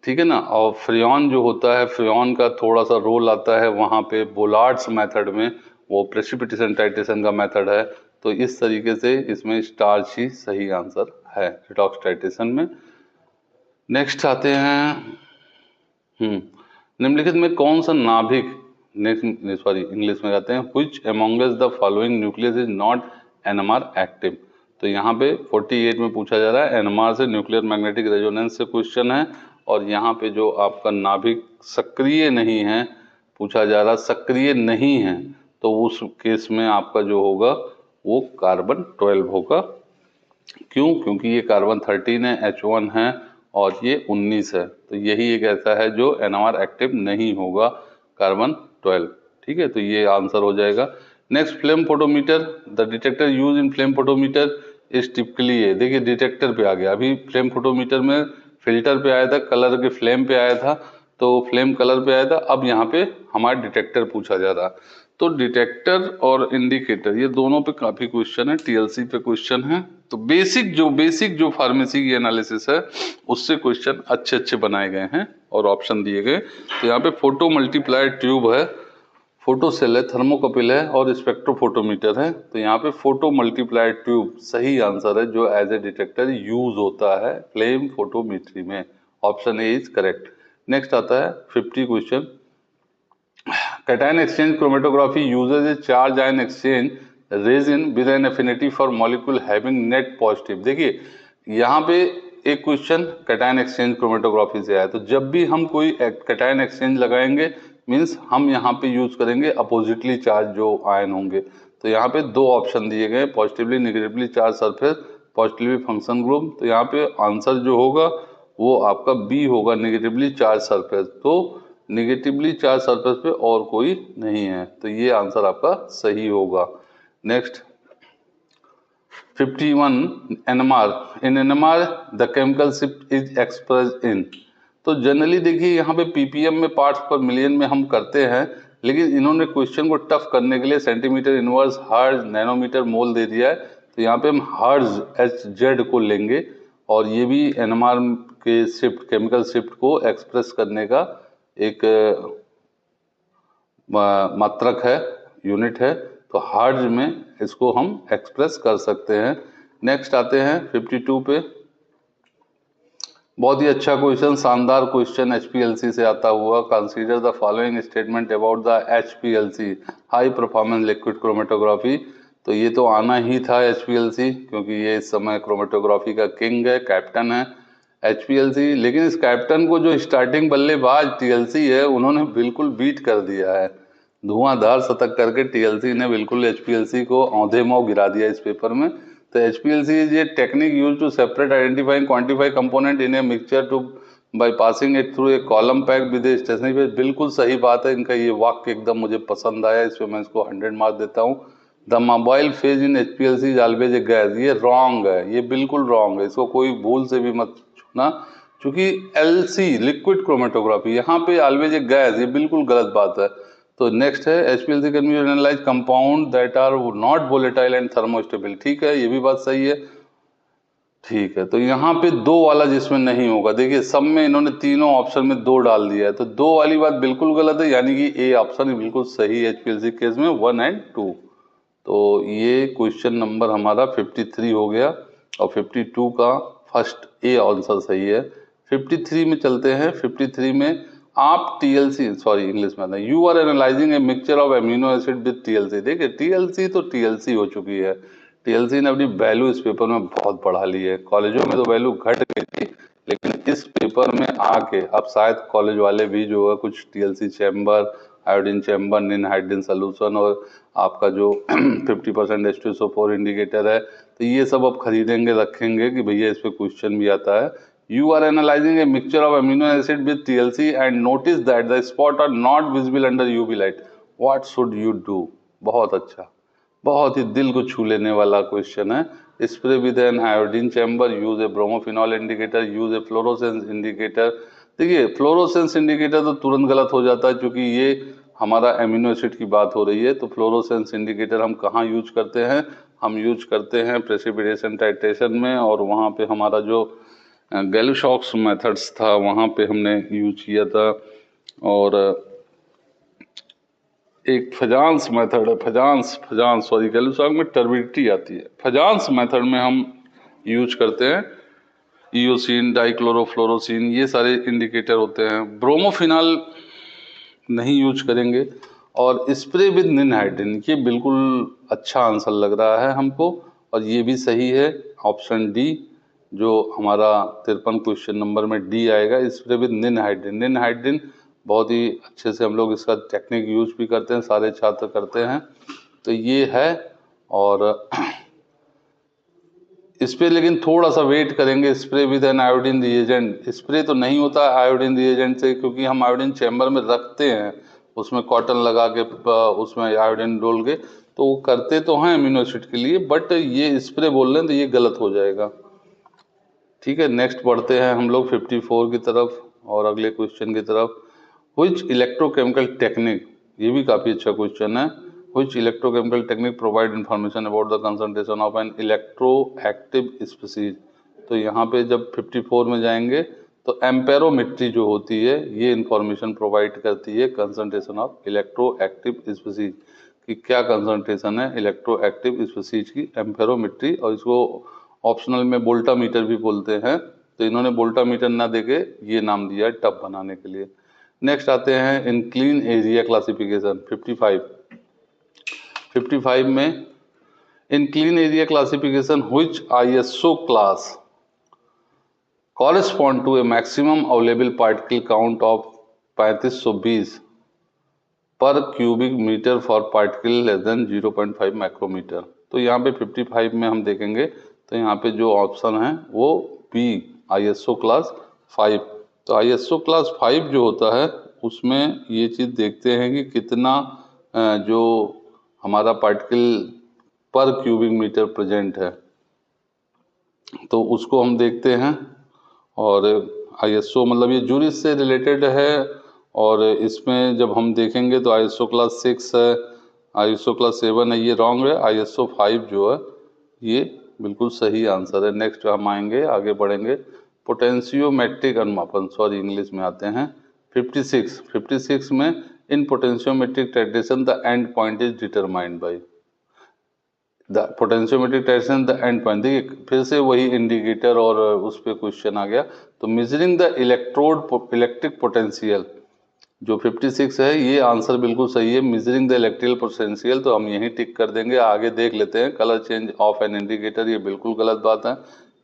ठीक है ना। और फ्रियॉन जो होता है, फ्रियॉन का थोड़ा सा रोल आता है वहाँ पे बोलार्ड्स मेथड में, वो प्रेसिपिटेशन टाइट्रेशन का मेथड है। तो इस तरीके से इसमें स्टार्च ही सही आंसर है रिडॉक्स टाइट्रेशन में। नेक्स्ट आते हैं, निम्नलिखित में कौन सा नाभिक, नेक्स्ट सॉरी इंग्लिश में कहते हैं, which amongst the following nucleus is not NMR active. तो यहाँ पे 48 में पूछा जा रहा है, NMR से न्यूक्लियर मैग्नेटिक रेजोनेंस से क्वेश्चन है, और यहाँ पे जो आपका नाभिक सक्रिय नहीं है पूछा जा रहा, सक्रिय नहीं है, तो उस केस में आपका जो होगा वो कार्बन 12 होगा। क्यों? क्योंकि ये कार्बन 13 है, H1 है और ये 19 है, तो यही एक ऐसा है जो NMR एक्टिव नहीं होगा, कार्बन 12। ठीक है, तो ये आंसर हो जाएगा। Next, flame photometer, the detector use in flame photometer इस टिपिकली है। देखिए डिटेक्टर पे आ गया, अभी फ्लेम फोटोमीटर में फिल्टर पे आया था, कलर के फ्लेम पे आया था, तो फ्लेम कलर पे आया था, अब यहाँ पे हमारा डिटेक्टर पूछा जा रहा। तो डिटेक्टर और इंडिकेटर ये दोनों पे काफी क्वेश्चन है, TLC पे क्वेश्चन है। तो बेसिक जो फार्मेसी की एनालिसिस है उससे क्वेश्चन अच्छे अच्छे बनाए गए हैं और ऑप्शन दिए गए। तो यहाँ पे फोटो मल्टीप्लायर ट्यूब है, फोटो सेल है, थर्मोकपिल है और स्पेक्ट्रोफोटोमीटर है। तो यहाँ पे फोटो मल्टीप्लायर ट्यूब सही आंसर है जो एज ए डिटेक्टर यूज होता है फ्लेम फोटोमेट्री में। Option A is correct. Next आता है 50 question. Cation exchange chromatography usage A charge ion exchange resin with N affinity for molecule having net positive. देखिए यहाँ पे एक क्वेश्चन कैटायन एक्सचेंज क्रोमेटोग्राफी से आया, तो जब भी हम कोई कैटायन एक्सचेंज लगाएंगे मीन्स हम यहाँ पे यूज करेंगे अपोजिटली चार्ज जो आयन होंगे। तो यहाँ पे दो ऑप्शन दिए गए, positively negatively charge surface, positively function group. तो यहाँ पे आंसर जो होगा वो आपका बी होगा, निगेटिवली चार्ज सरफेस। तो निगेटिवली चार्ज सरफेस पे और कोई नहीं है, तो ये आंसर आपका सही होगा। Next 51 NMR, in NMR the chemical shift is expressed in. तो जनरली देखिए यहाँ पे ppm में पार्ट्स पर मिलियन में हम करते हैं, लेकिन इन्होंने क्वेश्चन को टफ करने के लिए सेंटीमीटर इनवर्स, हर्ट्ज, नैनोमीटर, मोल दे दिया है। तो यहाँ पे हम हर्ट्ज HZ को लेंगे और ये भी NMR के शिफ्ट, केमिकल शिफ्ट को एक्सप्रेस करने का एक मात्रक है, यूनिट है। तो हर्ट्ज में इसको हम एक्सप्रेस कर सकते हैं। नेक्स्ट आते हैं 52 पे। बहुत ही अच्छा क्वेश्चन, शानदार क्वेश्चन HPLC से आता हुआ। Consider the following statement about the HPLC, high performance liquid chromatography. तो ये तो आना ही था HPLC, क्योंकि ये इस समय क्रोमेटोग्राफी का किंग है, कैप्टन है HPLC। लेकिन इस कैप्टन को जो स्टार्टिंग बल्लेबाज TLC है उन्होंने बिल्कुल बीट कर दिया है, धुआंधार शतक करके TLC ने बिल्कुल HPLC को औंधे मुँह गिरा दिया इस पेपर में। तो HPLC is a technique use to separate, identify and quantify component in a mixture to by passing it through a column pack with a stationary phase. बिल्कुल सही बात है, इनका ये वाक्य एकदम मुझे पसंद आया, इसमें मैं इसको 100 मार्क्स देता हूँ। The mobile phase in HPLC is always a gas, ये रॉन्ग है, ये बिल्कुल रॉन्ग है, इसको कोई भूल से भी मत छूना, क्योंकि LC लिक्विड क्रोमेटोग्राफी, यहाँ पे ऑलवेज ए गैस, ये बिल्कुल गलत बात है। तो नेक्स्ट है HPLC can be analyse compound that are not volatile and thermostable. ठीक है, ये भी बात सही है। ठीक है, तो यहाँ पे दो वाला जिसमें नहीं होगा, देखिए सब में इन्होंने तीनों ऑप्शन में दो डाल दिया है, तो दो वाली बात बिल्कुल गलत है, यानी कि ए ऑप्शन बिल्कुल सही है HPLC केस में 1 और 2। तो ये क्वेश्चन नंबर हमारा 53 हो गया और 52 का फर्स्ट ए आंसर सही है। 53 में चलते हैं। 53 में आप TLC, सॉरी इंग्लिश में आता है, you are analysing a mixture of amino acid with TLC। देखिए TLC तो TLC हो चुकी है, TLC ने अपनी वैल्यू इस पेपर में बहुत बढ़ा ली है। कॉलेजों में तो वैल्यू घट गई थी, लेकिन इस पेपर में आके अब शायद कॉलेज वाले भी जो है कुछ TLC चैम्बर, आयोडीन चैम्बर, निन हाइड्रोजन सोल्यूशन और आपका जो 50% H2SO4 इंडिकेटर है, तो ये सब अब खरीदेंगे, रखेंगे कि भैया इस पे क्वेश्चन भी आता है। You are analyzing a mixture of amino acid with TLC and notice that the spot are not visible under UV light. What should you do? बहुत अच्छा, बहुत ही दिल को छू लेने वाला क्वेश्चन है। Spray with an iodine chamber, use a bromophenol indicator, use a fluorescence indicator. देखिए फ्लोरोसेंस इंडिकेटर तो तुरंत गलत हो जाता है, क्योंकि ये हमारा एमिनो एसिड की बात हो रही है। तो फ्लोरोसेंस इंडिकेटर हम कहाँ यूज करते हैं? हम यूज करते हैं प्रेसिपिटेशन टाइट्रेशन में, और वहाँ पे हमारा जो गैलुशॉक्स मेथड्स था वहाँ पे हमने यूज किया था। और एक फजांस मेथड है, फजांस सॉरी, गैलुशॉक में टर्बिडिटी आती है, फजांस मेथड में हम यूज करते हैं ईओसिन, डाइक्लोरोफ्लोरोसिन, ये सारे इंडिकेटर होते हैं। ब्रोमोफिनॉल नहीं यूज करेंगे। और स्प्रे विद निनहाइड्रिन, ये बिल्कुल अच्छा आंसर लग रहा है हमको, और ये भी सही है, ऑप्शन डी जो हमारा 53 क्वेश्चन नंबर में डी आएगा, स्प्रे विद निनहाइड्रिन। निनहाइड्रिन बहुत ही अच्छे से हम लोग इसका टेक्निक यूज भी करते हैं, सारे छात्र करते हैं। तो ये है और इस पे लेकिन थोड़ा सा वेट करेंगे। Spray with an iodine reagent, spray तो नहीं होता आयोडीन रिएजेंट से, क्योंकि हम आयोडीन चैम्बर में रखते हैं, उसमें कॉटन लगा के उसमें आयोडीन डोल के, तो वो करते तो हैं अमीनो एसिड के लिए, बट ये स्प्रे बोल रहे हैं तो ये गलत हो जाएगा। ठीक है, नेक्स्ट बढ़ते हैं हम लोग 54 की तरफ और अगले क्वेश्चन की तरफ। व्हिच इलेक्ट्रोकेमिकल टेक्निक, ये भी काफ़ी अच्छा क्वेश्चन है। Which electrochemical technique provide information about the concentration of an electroactive species. तो यहाँ पे जब 54 में जाएंगे तो एम्पेरोमेट्री जो होती है ये इंफॉर्मेशन प्रोवाइड करती है कंसंट्रेशन ऑफ इलेक्ट्रोएक्टिव स्पीसीज कि क्या कंसंट्रेशन है इलेक्ट्रोएक्टिव स्पीसीज की, एम्पेरोमेट्री। और इसको ऑप्शनल में वोल्टामीटर भी बोलते हैं, तो इन्होंने वोल्टामीटर ना देके ये नाम दिया है टब बनाने के लिए। नेक्स्ट आते हैं इन क्लीन एरिया क्लासिफिकेशन 55 में, in clean area classification which ISO class correspond to a maximum available particle count of 3520 पर cubic metre for particle less than 0.5 micrometre. तो यहाँ पे 55 में हम देखेंगे तो यहाँ पे जो ऑप्शन है वो बी ISO क्लास 5। तो ISO क्लास 5 जो होता है उसमें ये चीज़ देखते हैं कि कितना जो हमारा पार्टिकल पर क्यूबिक मीटर प्रेजेंट है, तो उसको हम देखते हैं। और ISO मतलब ये जूरिच से रिलेटेड है, और इसमें जब हम देखेंगे तो ISO क्लास 6 है, ISO क्लास 7 है, ये रॉन्ग है। ISO 5 जो है ये बिल्कुल सही आंसर है। नेक्स्ट हम आएंगे, आगे बढ़ेंगे, पोटेंशियोमेट्रिक अनुमापन, सॉरी इंग्लिश में आते हैं 56 में, in potentiometric titration the end point is determined by the potentiometric titration the end point. देखिए फिर से वही इंडिकेटर और उस पर क्वेश्चन आ गया। तो measuring the electrode electric potential जो 56 है ये आंसर बिल्कुल सही है, मेजरिंग द इलेक्ट्रिकल पोटेंशियल। तो हम यहीं टिक कर देंगे। आगे देख लेते हैं colour change of an indicator, ये बिल्कुल गलत बात है।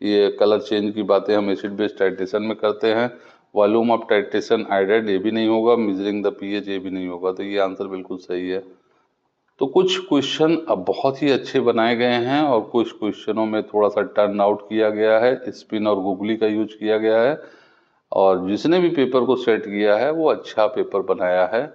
ये कलर चेंज की बातें हम एसिड बेस टाइट्रेशन में करते हैं। वॉल्यूम ऑफ टाइट्रेशन आइडेड ये भी नहीं होगा, मेजरिंग द pH ये भी नहीं होगा। तो ये आंसर बिल्कुल सही है। तो कुछ क्वेश्चन अब बहुत ही अच्छे बनाए गए हैं और कुछ क्वेश्चनों में थोड़ा सा टर्न आउट किया गया है, स्पिन और गूगली का यूज किया गया है, और जिसने भी पेपर को सेट किया है वो अच्छा पेपर बनाया है।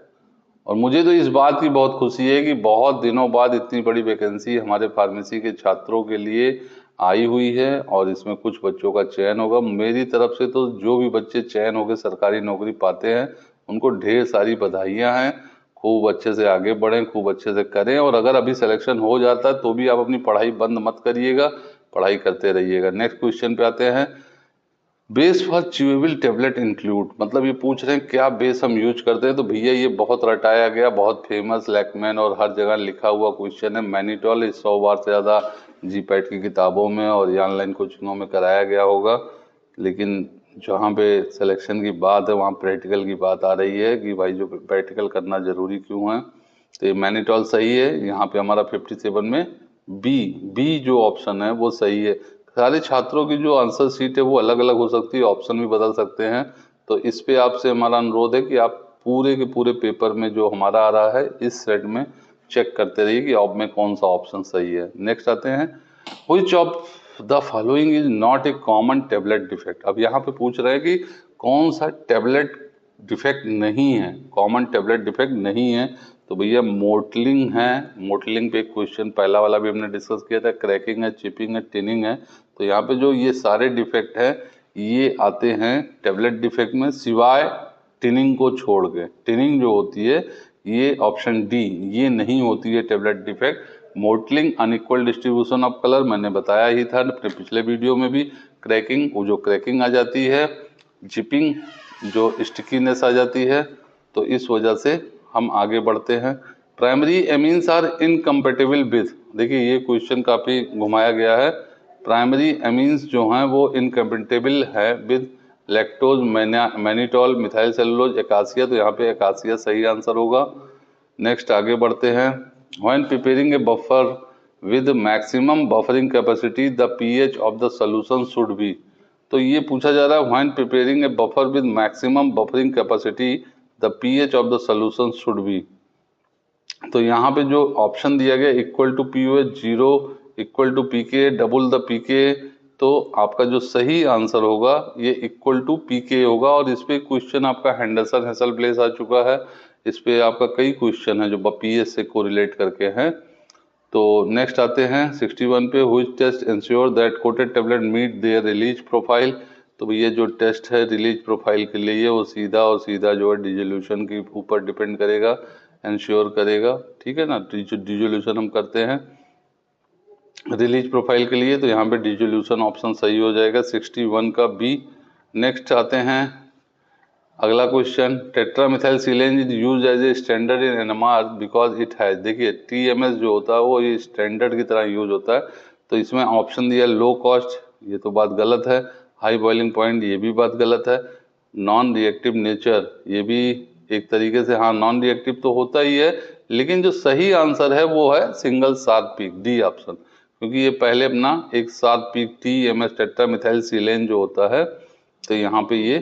और मुझे तो इस बात की बहुत खुशी है कि बहुत दिनों बाद इतनी बड़ी वैकेंसी हमारे फार्मेसी के छात्रों के लिए आई हुई है, और इसमें कुछ बच्चों का चयन होगा। मेरी तरफ से तो जो भी बच्चे चयन होकर सरकारी नौकरी पाते हैं उनको ढेर सारी बधाइयाँ हैं। खूब अच्छे से आगे बढ़ें, खूब अच्छे से करें, और अगर अभी सिलेक्शन हो जाता है तो भी आप अपनी पढ़ाई बंद मत करिएगा, पढ़ाई करते रहिएगा। नेक्स्ट क्वेश्चन पे आते हैं, base for chewable tablet include, मतलब ये पूछ रहे हैं क्या बेस हम यूज करते हैं। तो भैया ये बहुत रटाया गया, बहुत फेमस लैकमैन और हर जगह लिखा हुआ क्वेश्चन है। मैनिटॉल 100 बार से ज़्यादा GPAT की किताबों में और या ऑनलाइन कोचिंगों में कराया गया होगा, लेकिन जहाँ पे सिलेक्शन की बात है वहाँ प्रैक्टिकल की बात आ रही है कि भाई जो प्रैक्टिकल करना ज़रूरी क्यों है। तो ये मैनिटॉल सही है। यहाँ पे हमारा 57 में बी जो ऑप्शन है वो सही है। सारे छात्रों की जो आंसर शीट है वो अलग अलग हो सकती है, ऑप्शन भी बदल सकते हैं। तो इस पे आपसे हमारा अनुरोध है कि आप पूरे के पूरे पेपर में जो हमारा आ रहा है इस सेट में चेक करते रहिए कि अब में कौन सा ऑप्शन सही है। नेक्स्ट आते हैं, which of the following is not a common tablet defect. अब यहाँ पे पूछ रहे हैं कि कौन सा टेबलेट डिफेक्ट नहीं है, कॉमन टेबलेट डिफेक्ट नहीं है। तो भैया मोटलिंग है, मोटलिंग पे क्वेश्चन पहला वाला भी हमने डिस्कस किया था, क्रैकिंग है, चिपिंग है, टिनिंग है। तो यहाँ पे जो ये सारे डिफेक्ट है ये आते हैं टेबलेट डिफेक्ट में, सिवाय टिनिंग को छोड़ के। टिनिंग जो होती है ये ऑप्शन डी ये नहीं होती है tablet defect. Mottling unequal distribution of colour मैंने बताया ही था अपने पिछले वीडियो में भी। क्रैकिंग वो जो क्रैकिंग आ जाती है, जिपिंग जो स्टिकीनेस आ जाती है। तो इस वजह से हम आगे बढ़ते हैं। Primary amines are incompatible with, देखिए ये क्वेश्चन काफ़ी घुमाया गया है। प्राइमरी एमीन्स जो हैं वो इनकम्पेटिबल है with lactose, mannitol, methyl cellulose, acacia. तो यहाँ पे एकासिया सही आंसर होगा। नेक्स्ट आगे बढ़ते हैं, when preparing a buffer with maximum buffering capacity the pH of the solution should be. तो ये पूछा जा रहा है when preparing a buffer with maximum buffering capacity the pH of the solution should be. तो यहाँ पे जो ऑप्शन दिया गया equal to P O 0 equal to P K double the P K, तो आपका जो सही आंसर होगा ये इक्वल टू पी के होगा। और इस पे क्वेश्चन आपका हेंडरसन हेसल-ब्लेस आ चुका है, इस पे आपका कई क्वेश्चन है जो पीएस से कोरिलेट करके हैं। तो नेक्स्ट आते हैं 61 पे, which test ensure that coated tablet meet their release profile. तो ये जो टेस्ट है रिलीज प्रोफाइल के लिए वो सीधा और सीधा जो है डिसोल्यूशन के ऊपर डिपेंड करेगा, इंश्योर करेगा, ठीक है ना। डिसोल्यूशन हम करते हैं रिलीज प्रोफाइल के लिए, तो यहाँ पे डिसोल्यूशन ऑप्शन सही हो जाएगा 61 का बी। नेक्स्ट आते हैं अगला question, tetramethylsilane is used as a standard in NMR because it has, देखिए टीएमएस जो होता है वो ये स्टैंडर्ड की तरह यूज होता है। तो इसमें ऑप्शन दिया लो कॉस्ट, ये तो बात गलत है। हाई बॉइलिंग पॉइंट, ये भी बात गलत है। नॉन रिएक्टिव नेचर, ये भी एक तरीके से हाँ नॉन रिएक्टिव तो होता ही है, लेकिन जो सही आंसर है वो है single sharp peak, D option, क्योंकि ये पहले अपना एक शार्प पीक टीएमएस टेट्रामिथाइलसिलेन जो होता है, तो यहाँ पे ये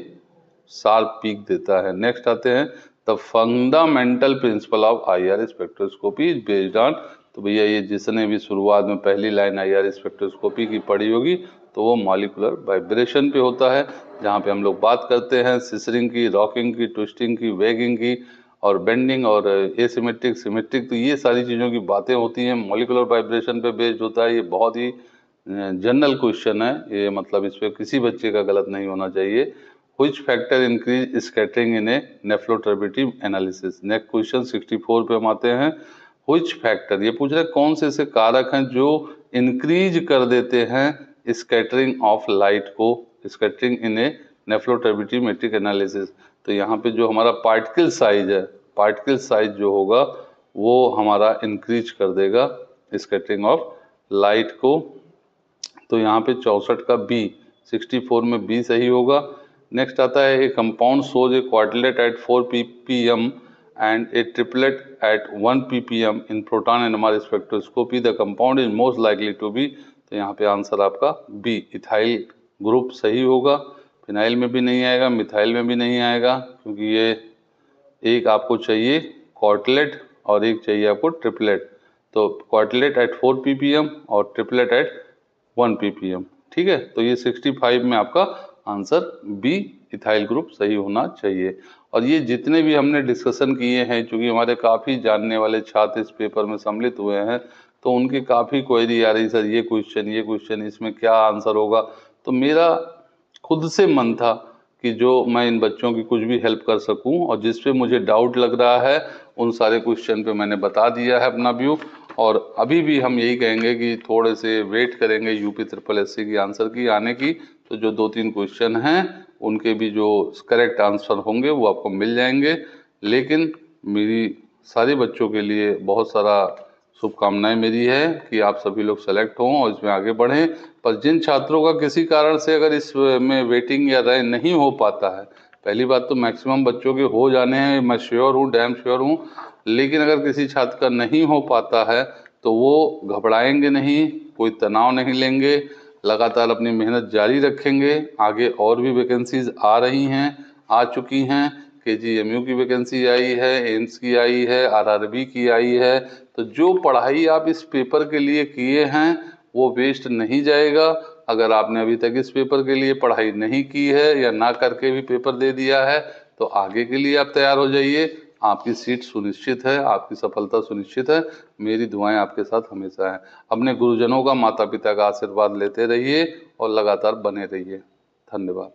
शार्प पीक देता है। नेक्स्ट आते हैं the fundamental principle of IR spectroscopy is based on, तो भैया ये जिसने भी शुरुआत में पहली लाइन आईआर स्पेक्ट्रोस्कोपी की पढ़ी होगी तो वो मॉलिक्यूलर वाइब्रेशन पे होता है, जहाँ पे हम लोग बात करते हैं सिसरिंग की, रॉकिंग की, ट्विस्टिंग की, वेगिंग की और बेंडिंग और एसिमेट्रिक, सिमेट्रिक, तो ये सारी चीज़ों की बातें होती हैं। मॉलिक्यूलर वाइब्रेशन पे बेस्ड होता है, ये बहुत ही जनरल क्वेश्चन है ये, मतलब इस पर किसी बच्चे का गलत नहीं होना चाहिए। Which factor increase scattering in a nephloturbidity analysis. Next question 64 पे हम आते हैं, Which factor, ये पूछ रहे हैं कौन से ऐसे कारक हैं जो इंक्रीज कर देते हैं स्कैटरिंग ऑफ लाइट को, स्कैटरिंग इन ए नेफ्लोटर्बिडिटी मेट्रिक एनालिसिस। तो यहाँ पे जो हमारा पार्टिकल साइज है, पार्टिकल साइज जो होगा वो हमारा इंक्रीज कर देगा स्कैटरिंग ऑफ लाइट को। तो यहाँ पे 64 का बी, 64 में बी सही होगा। नेक्स्ट आता है a compound shows a quartet at 4 ppm and a triplet at 1 ppm in proton NMR spectroscopy, the compound is most likely to be, तो यहाँ पे आंसर आपका बी इथाइल ग्रुप सही होगा। फिनाइल में भी नहीं आएगा, मिथाइल में भी नहीं आएगा, क्योंकि ये एक आपको चाहिए क्वार्टेट और एक चाहिए आपको ट्रिपलेट, तो क्वार्टेट एट 4 ppm और ट्रिपलेट एट 1 ppm, ठीक है। तो ये 65 में आपका आंसर बी इथाइल ग्रुप सही होना चाहिए। और ये जितने भी हमने डिस्कशन किए हैं, चूंकि हमारे काफ़ी जानने वाले छात्र इस पेपर में सम्मिलित हुए हैं, तो उनकी काफ़ी क्वेरी आ रही, सर ये क्वेश्चन इसमें क्या आंसर होगा। तो मेरा खुद से मन था कि जो मैं इन बच्चों की कुछ भी हेल्प कर सकूं, और जिस पे मुझे डाउट लग रहा है उन सारे क्वेश्चन पे मैंने बता दिया है अपना व्यू। और अभी भी हम यही कहेंगे कि थोड़े से वेट करेंगे यूपी ट्रिपल एससी की आंसर की आने की, तो जो 2-3 क्वेश्चन हैं उनके भी जो करेक्ट आंसर होंगे वो आपको मिल जाएंगे। लेकिन मेरी सारे बच्चों के लिए बहुत सारा शुभकामनाएं मेरी है कि आप सभी लोग सेलेक्ट हों और इसमें आगे बढ़ें। पर जिन छात्रों का किसी कारण से अगर इसमें वेटिंग या राय नहीं हो पाता है, पहली बात तो मैक्सिमम बच्चों के हो जाने हैं, मैं श्योर हूँ, डैम श्योर हूँ, लेकिन अगर किसी छात्र का नहीं हो पाता है तो वो घबराएंगे नहीं, कोई तनाव नहीं लेंगे, लगातार अपनी मेहनत जारी रखेंगे। आगे और भी वैकेंसीज आ रही हैं, आ चुकी हैं, केजीएमयू की वैकेंसी आई है, एम्स की आई है, आरआरबी की आई है। तो जो पढ़ाई आप इस पेपर के लिए किए हैं वो वेस्ट नहीं जाएगा। अगर आपने अभी तक इस पेपर के लिए पढ़ाई नहीं की है या ना करके भी पेपर दे दिया है, तो आगे के लिए आप तैयार हो जाइए, आपकी सीट सुनिश्चित है, आपकी सफलता सुनिश्चित है। मेरी दुआएं आपके साथ हमेशा हैं। अपने गुरुजनों का, माता पिता का आशीर्वाद लेते रहिए और लगातार बने रहिए। धन्यवाद।